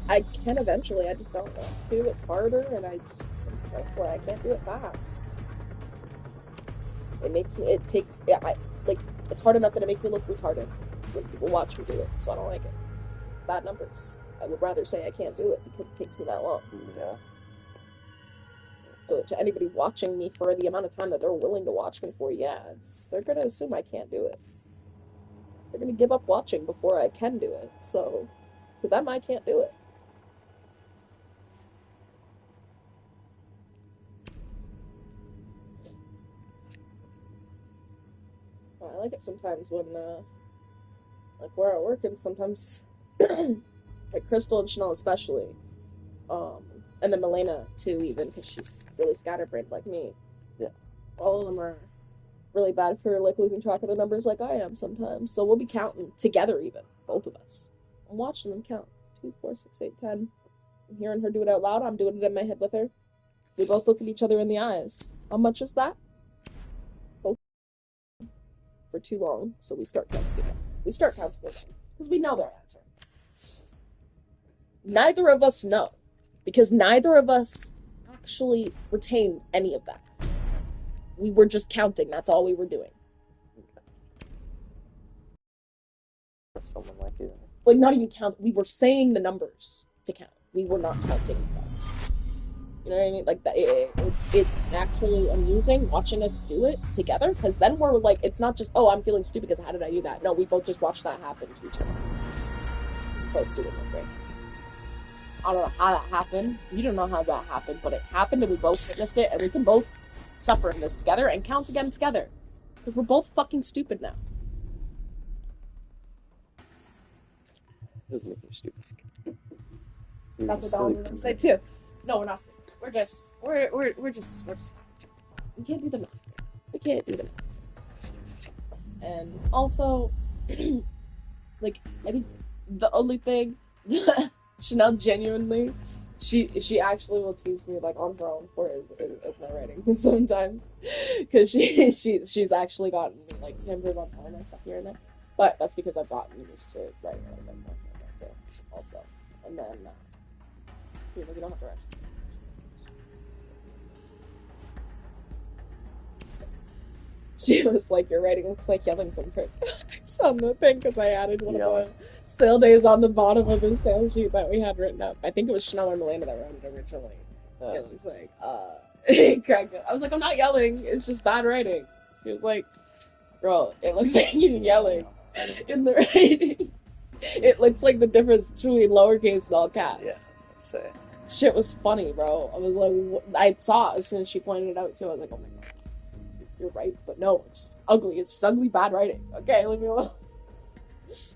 I can eventually, I just don't want to. It's harder, and I can't do it fast. It's hard enough that it makes me look retarded when people watch me do it, so I don't like it. Bad numbers. I would rather say I can't do it because it takes me that long. Yeah. So to anybody watching me for the amount of time that they're willing to watch me for, they're gonna assume I can't do it. They're gonna give up watching before I can do it. So to them, I can't do it. I like it sometimes when, like, we're at work and sometimes, like, Crystal and Chanel especially, and then Milena too, even, because she's really scatterbrained like me. Yeah. All of them are really bad for, like, losing track of the numbers like I am sometimes. So we'll be counting together even, both of us. I'm watching them count. 2, 4, 6, 8, 10. I'm hearing her do it out loud. I'm doing it in my head with her. We both look at each other in the eyes. How much is that? Both for too long, so we start counting again. We start counting again, because we know their answer. Neither of us know, because neither of us actually retained any of that. We were just counting. That's all we were doing. For someone like you. Like, not even count. We were saying the numbers to count. We were not counting them. You know what I mean? Like, it's actually amusing watching us do it together, because then we're like, it's not just, oh, I'm feeling stupid because how did I do that? No, we both just watched that happen to each other. Both doing it right. I don't know how that happened. You don't know how that happened, but it happened and we both witnessed it, and we can both suffer in this together and count again together. Because we're both fucking stupid now. It doesn't make you stupid. That's what Donald was gonna say too. No, we're not stupid. We're just we can't do the math. We can't do the math. And also, like, I think the only thing Chanel genuinely, she actually will tease me, like, on her own for is my writing sometimes, because she's actually gotten me, like, to improve on all my stuff here and there. But that's because I've gotten used to writing a little bit more too, also. And then you don't have to rush. She was like, your writing looks like Yellington Pictures on the thing, because I added one of the sale days on the bottom of the sales sheet that we had written up. I think it was Chanel or Milena that wrote it originally. It was like, cracked up. I was like, I'm not yelling, it's just bad writing. He was like, girl, it looks like you're yelling in the writing. It looks like the difference between lowercase and all caps. Yes, say. Shit was funny, bro. I was like, I saw it as soon as she pointed it out too. I was like, oh my god, you're right, but no, it's just ugly. It's just ugly, bad writing. Okay, leave me alone.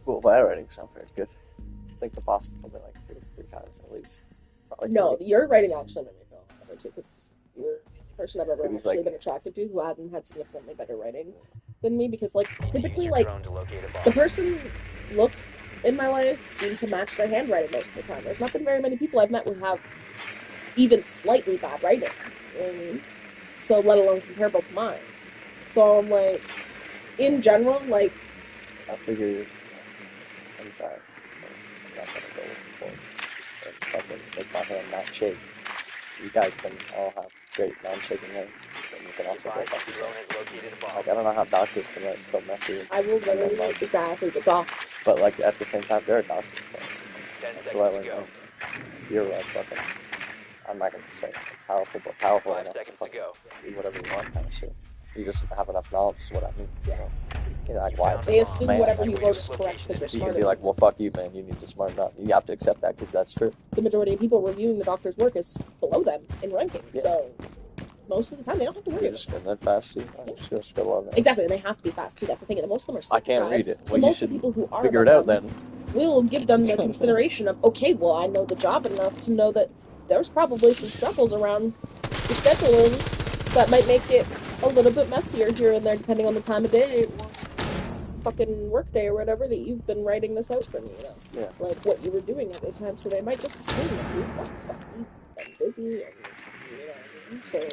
Well, bad writing's not very good. I think the boss has told me like 2 to 3 times at least. Probably no, 3. your writing actually made me feel better too, because you're the person I've ever actually like, been attracted to who hadn't had significantly better writing than me, because, like, typically, like, the person looks in my life seem to match their handwriting most of the time. There's not been very many people I've met who have even slightly bad writing. You know what I mean? So, let alone comparable to mine. So I'm like, in general, like, I figure I'm sorry. So I'm not gonna go with and fucking make my hand not shake. You guys can all have great non-shaking hands, and you can also go fuck yourself. Like, I don't know how doctors can write so messy. I will literally, like, exactly, the doctor. But, like, at the same time, they're doctors. So that's why, like, you're like fucking, I'm not gonna say powerful, but powerful enough to fucking do whatever you want kind of shit. You just have enough knowledge is what I mean. You know, like, why it's they assume man, whatever like, you wrote is correct because they're you smart. can be like, well, fuck you, man. You need to smarten up. You have to accept that because that's true. The majority of people reviewing the doctor's work is below them in ranking, so most of the time they don't have to worry. You're just going that fast, too. I'm just gonna scribble on that. Exactly, and they have to be fast too. That's the thing. And most of them are. I can't read it. So well, most you of the people who are figure it out then. We'll give them the consideration of, okay, well, I know the job enough to know that there's probably some struggles around the scheduling that might make it a little bit messier here and there, depending on the time of day or fucking work day or whatever that you've been writing this out for me, you know? Yeah. Like, what you were doing at the time, so they might just assume that you've got fucking been busy and something, you know what I mean? So,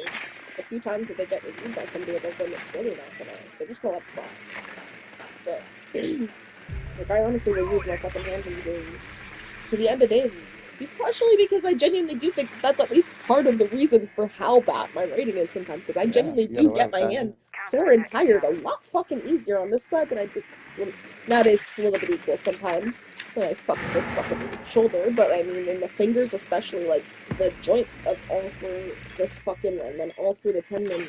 a few times that they get reviewed by somebody above them, it's really not gonna, they're just gonna let it slide. But, Like, I honestly will use my fucking hand in the game to the end of days. It's partially because I genuinely do think that's at least part of the reason for how bad my writing is sometimes, because I Yeah, genuinely you gotta do get work my that hand in. sore and tired a lot fucking easier on this side than I did. Well, nowadays it's a little bit equal sometimes when I fucked this fucking shoulder, but I mean in the fingers especially, like the joints of all through this fucking and then all through the tendon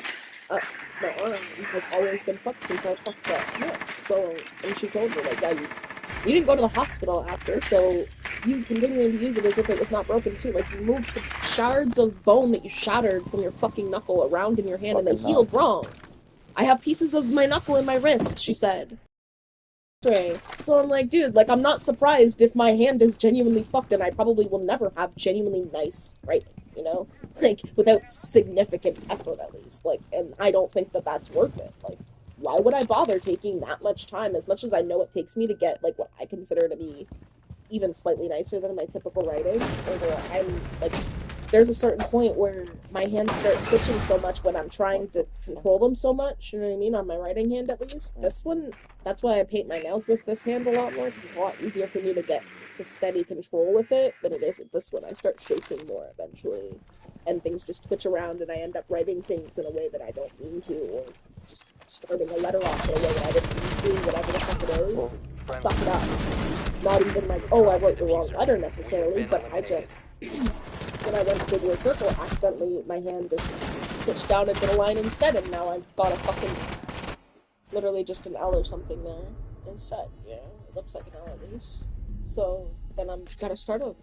up my arm has always been fucked since I fucked that neck. So, and she told me like, yeah, you didn't go to the hospital after, so you continuing to use it as if it was not broken too. Like you moved the shards of bone that you shattered from your fucking knuckle around in your It's hand and they fucking healed nuts. wrong. I have pieces of my knuckle in my wrist, she said. So I'm like, dude, like I'm not surprised if my hand is genuinely fucked and I probably will never have genuinely nice writing, you know? Like without significant effort at least. Like and I don't think that that's worth it. Like why would I bother taking that much time as much as I know it takes me to get like what I consider to be even slightly nicer than my typical writing, or where I'm like, there's a certain point where my hands start twitching so much when I'm What trying the to fuck? control them so much. You know what I mean? On my writing hand, at least. Yeah. This one, that's why I paint my nails with this hand a lot more because it's a lot easier for me to get the steady control with it than it is with this one. I start shaking more eventually, and things just twitch around, and I end up writing things in a way that I don't mean to, or just starting a letter off in a way that I didn't mean to, whatever the fuck it is, Well, and fuck it up. Not even like, oh, I wrote the wrong letter necessarily, but I just, when I went to go do a circle, accidentally my hand just switched down and did a line instead, and now I've got a fucking, literally just an L or something there instead, you know? It looks like an L at least. So then I'm gotta start over.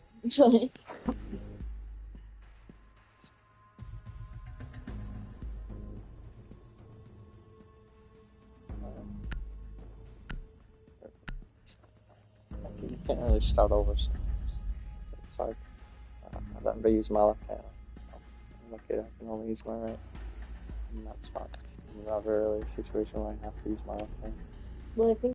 Like, you can't really start over sometimes. It's hard. I don't use my left hand. I'm lucky I can only use my right, and that's fine. I'm never really a situation where I have to use my left hand. well, I think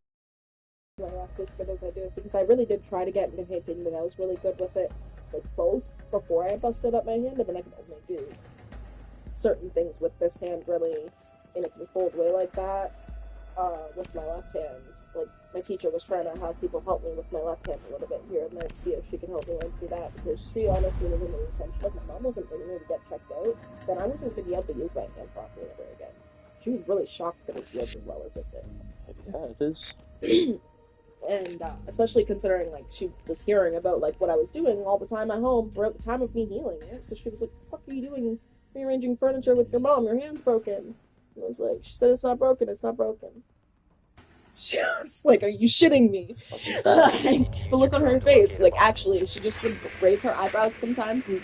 my left as good as I do is because I really did try to get into painting, but I was really good with it, like both, before I busted up my hand, and then I could only do certain things with this hand really in a controlled way like that with my left hand. Like my teacher was trying to have people help me with my left hand a little bit here and there to see if she could help me like do that because she honestly was in the essential. If my mom wasn't bringing me to get checked out, then I wasn't going to be able to use that hand properly ever again. She was really shocked that it feels as well as it Yeah, it is. did. And especially considering like she was hearing about like what I was doing all the time at home throughout the time of me healing it, so she was like, "What the fuck are you doing rearranging furniture with your mom? Your hand's broken." And I was like, "She said it's not broken. It's not broken." She was like, "Are you shitting me?" It's fucking bad. Like, the look on her face, like actually, she just would raise her eyebrows sometimes and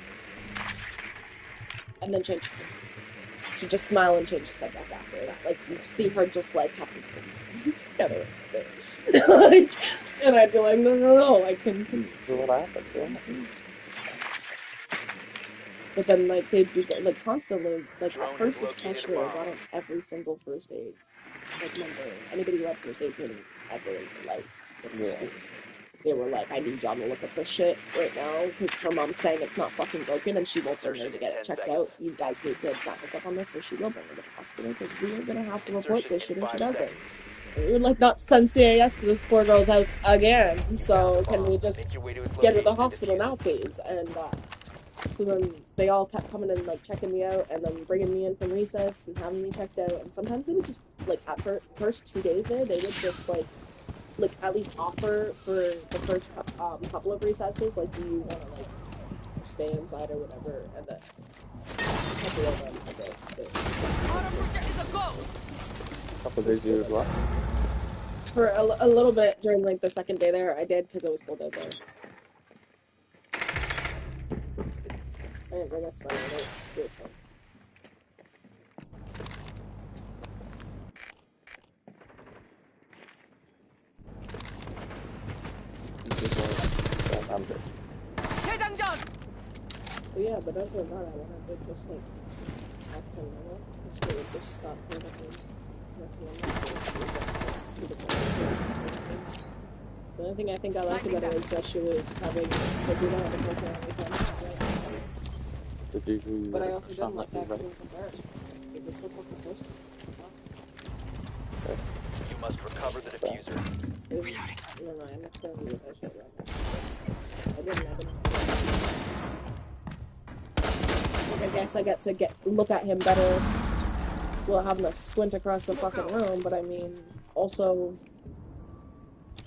then change the subject. She'd just smile and change the subject after that. Like you'd see her just like have to put something together like, and I'd be like, no, no, no, I can. This is what happened, yeah. But then like they'd be like constantly like at first especially I got on every single first aid like member. Anybody who had first aid training ever in their life in Yeah. school. They were like, I need y'all to look at this shit right now because her mom's saying it's not fucking broken and she won't bring her to get it checked out. You guys need to back us up on this so she will bring her to the hospital because we are gonna have to report this shit if she doesn't. And we would like not send CAS to this poor girl's house again. So can we just get her to the hospital now, please? And so then they all kept coming and like checking me out and then bringing me in from recess and having me checked out. And sometimes they would just like at first 2 days there, they would just like at least offer for the first couple of recesses, like, do you want to like stay inside or whatever, and then a couple of them, Couple days you would what? for a little bit during like the second day there, I did because it was cold out there. I didn't bring a sweater. So. You just want 700. But yeah, but other than that, I wanted to just like act normal. Just really just stop panicking. The only thing I think I liked about it was that she was having like we don't have a culture on weekends. Did you But I also didn't sound like you that because ready? it was embarrassing. It was so fucking close to me. Okay. must recover the So, diffuser. Never mind, I'm not gonna leave that shit right now. I didn't. Like, I guess I get to look at him better while having to squint across the fucking room, but I mean, also,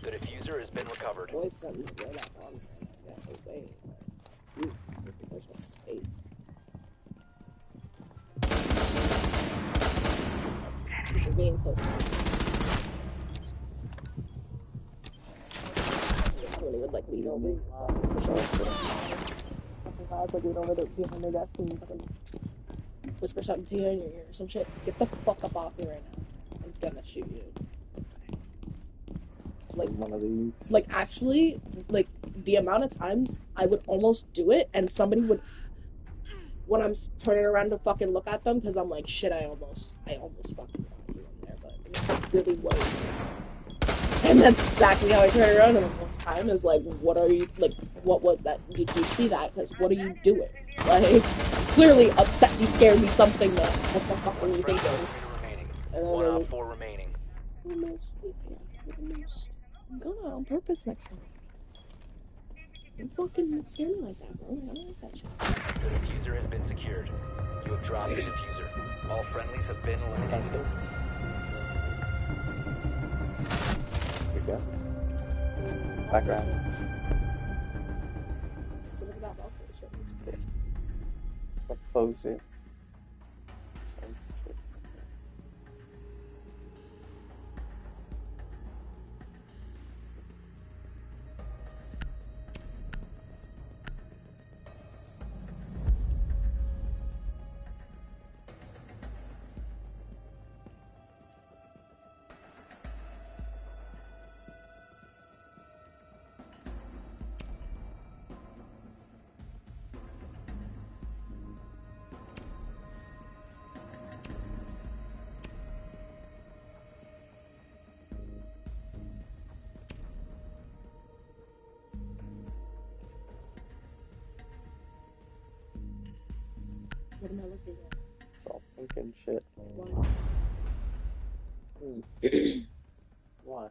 The diffuser has been recovered. voice sent me right up on there. Yeah, wait. Ooh, there's no space. We're being close to me. I really would like lean over. I was like lean over behind their desk and fucking whisper something to you in your ear or some shit. Get the fuck up off me right now. I'm gonna shoot you. Like one of these. Like actually, like the amount of times I would almost do it and somebody would, when I'm turning around to fucking look at them, because I'm like, shit, I almost fucking got you in there, but it really was. And that's exactly how I turn around and the next time is like, what are you, like, what was that? Did you see that? Because what are you doing? Like, clearly upset me, scared me, something that, what the fuck are you thinking? And then One it op was, 4 remaining. almost, I'm gonna on purpose next time. Don't fucking scare me like that, bro. I don't like that shit. The diffuser has been secured. You have dropped the diffuser. All friendlies have been eliminated. Here we go. Background. Look at that balcony shit. I'll close it. Same shit. What am I looking at? It's all pink and shit. Why? Why?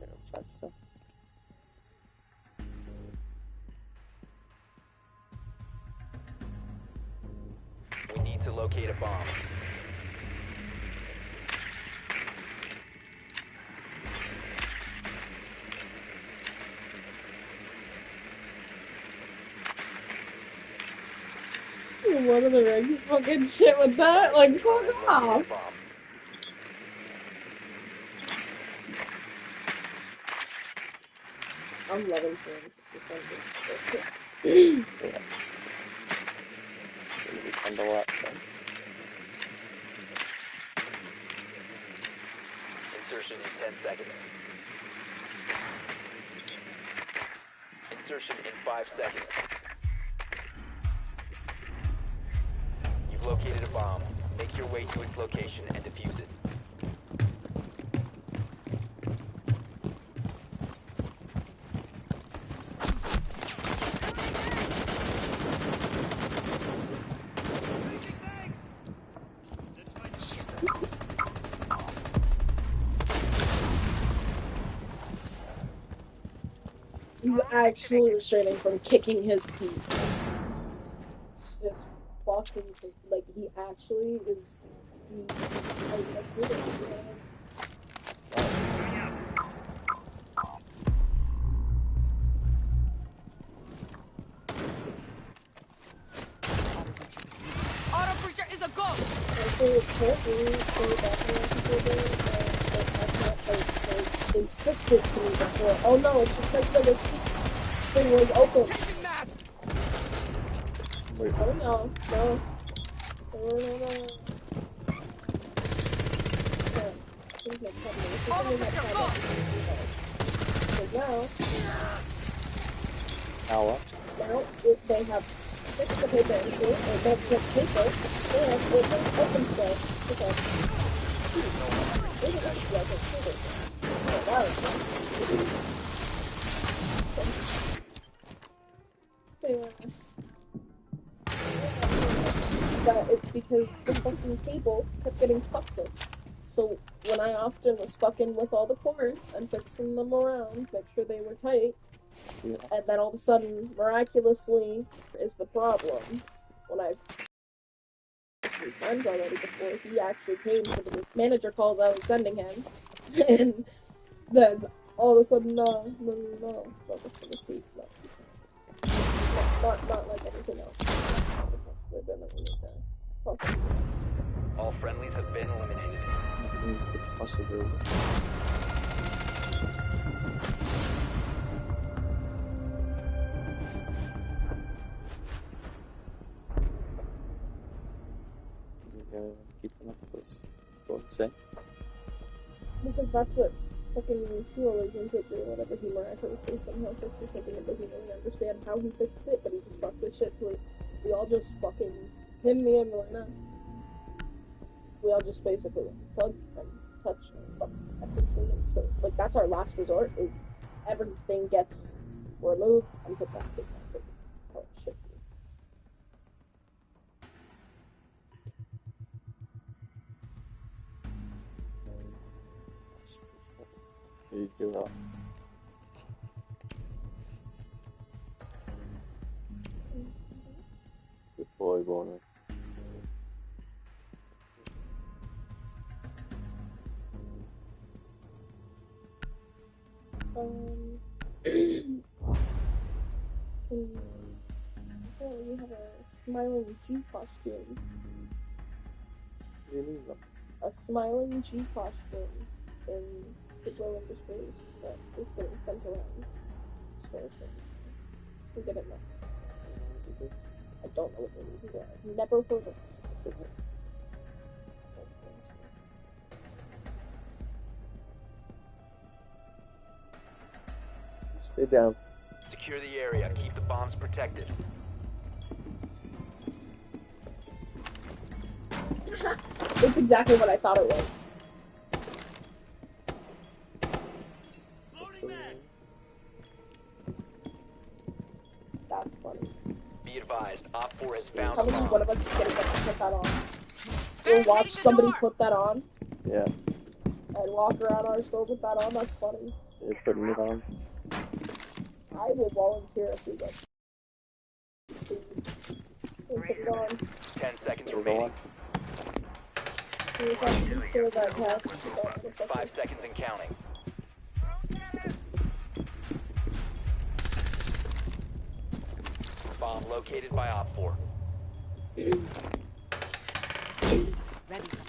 What's that stuff? We need to locate a bomb. One of the rings fucking shit with that? Like, fuck off! Bomb. I'm loving seeing this one. Yeah. It's gonna be fun to watch, right? Insertion in 10 seconds. Insertion in 5 seconds. You've located a bomb. Make your way to its location and defuse it. He's actually restraining from kicking his feet. It's fucking, like, he actually is, I did it, you know? Auto breacher is a ghost! So apparently, so that's what people did, they insisted to me before. Oh no, it's just because the receipt thing was open. Chasing Max! Wait, Oh no, no. No. Things like that. This is something that's kind of because now what? now if they have fixed the paper issue, or don't get paper, and it will open still because they didn't like it. That it's because the fucking cable kept getting fucked with. So when I often was fucking with all the cords and fixing them around, make sure they were tight, Yeah. and then all of a sudden, miraculously, is the problem. When I 3 times already before he actually came for the manager calls I was sending him, and then all of a sudden, no, focus on the seat, not like anything else. All friendlies have been eliminated. Possibly. Keeping up with this. What would say? Because that's what fucking fuel agent would do whenever he miraculously somehow fixes something and doesn't really understand how he fixed it, but he just fucked with shit, so we all just fucking, him, me, and Melina, we all just basically plug and touch and fuck everything. So, like, that's our last resort, is everything gets removed and put back exactly how it should be. You do well. Good boy, Warner. We have a smiling G costume. What do you mean, though? A smiling G costume in the Glow Industries that is getting sent around stores right now. We get it now. I don't know what they mean either. I've never heard of it. Stay down. Secure the area. Keep the bombs protected. It's exactly what I thought it was. That's funny. Be advised, Op 4 has found a Probably bomb. one of us is getting to put that on. We'll watch somebody put that on Yeah, and walk around our store with that on. That's funny. you're putting it on. I will volunteer if we get. We'll put it on. 10 seconds You're remaining. We'll consider that path. 5 seconds and counting. Bomb located by Op 4. Ready for